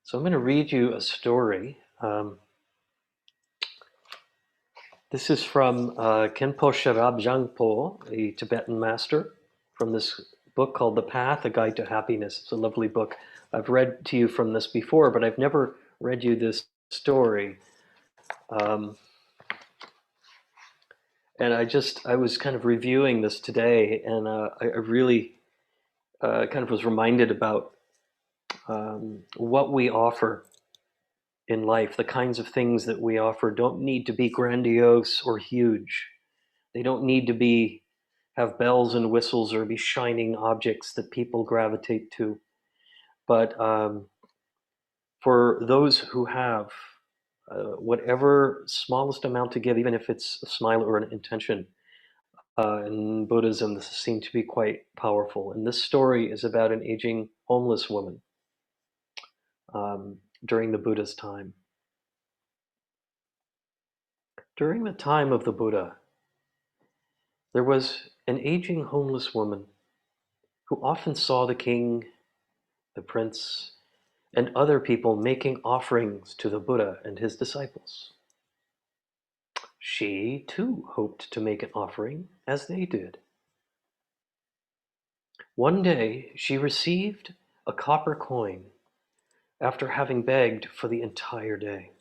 So I'm going to read you a story. This is from Khenpo Sherab Zangpo, a Tibetan master, from this book called The Path, A Guide to Happiness. It's a lovely book. I've read to you from this before, but I've never read you this story. And I was kind of reviewing this today, and I really kind of was reminded about what we offer in life. The kinds of things that we offer don't need to be grandiose or huge. They don't need to have bells and whistles or be shining objects that people gravitate to. But for those who have whatever smallest amount to give, even if it's a smile or an intention, in Buddhism, this is seen to be quite powerful. And this story is about an aging homeless woman during the Buddha's time. During the time of the Buddha, there was an aging homeless woman who often saw the king, the prince, and other people making offerings to the Buddha and his disciples. She, too, hoped to make an offering as they did. One day, she received a copper coin after having begged for the entire day.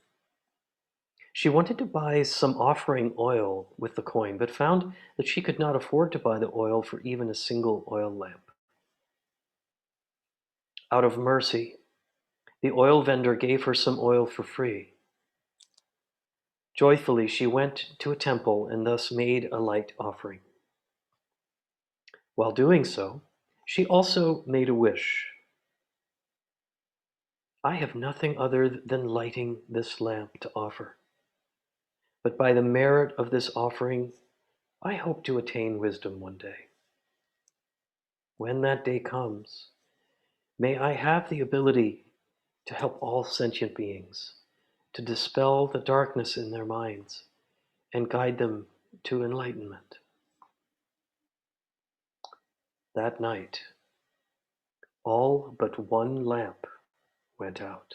She wanted to buy some offering oil with the coin, but found that she could not afford to buy the oil for even a single oil lamp. Out of mercy, the oil vendor gave her some oil for free. Joyfully, she went to a temple and thus made a light offering. While doing so, she also made a wish. I have nothing other than lighting this lamp to offer. But by the merit of this offering, I hope to attain wisdom one day. When that day comes, may I have the ability to help all sentient beings, to dispel the darkness in their minds and guide them to enlightenment. That night, all but one lamp went out.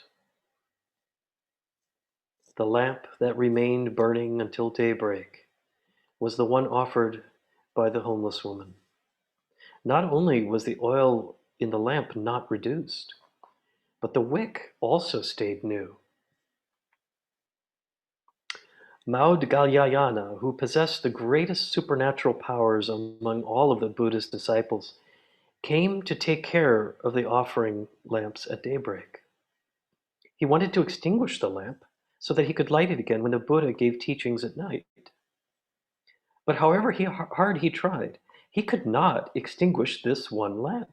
The lamp that remained burning until daybreak was the one offered by the homeless woman. Not only was the oil in the lamp not reduced, but the wick also stayed new. Maudgalyayana, who possessed the greatest supernatural powers among all of the Buddhist disciples, came to take care of the offering lamps at daybreak. He wanted to extinguish the lamp so that he could light it again when the Buddha gave teachings at night. But however hard he tried, he could not extinguish this one lamp.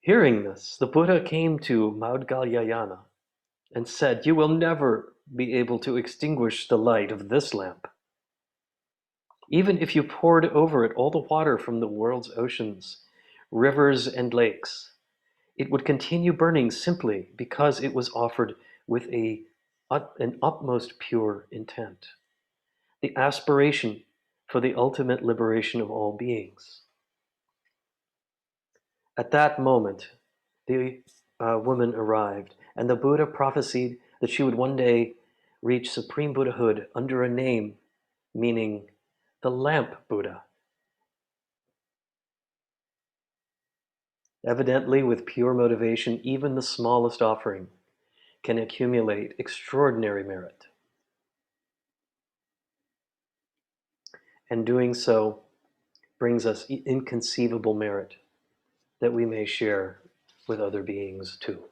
Hearing this, the Buddha came to Maudgalyayana and said, "You will never be able to extinguish the light of this lamp. Even if you poured over it all the water from the world's oceans, rivers, and lakes, it would continue burning simply because it was offered with an utmost pure intent, the aspiration for the ultimate liberation of all beings." At that moment, the woman arrived, and the Buddha prophesied that she would one day reach supreme Buddhahood under a name meaning the lamp Buddha. Evidently, with pure motivation, even the smallest offering can accumulate extraordinary merit. And doing so brings us inconceivable merit that we may share with other beings too.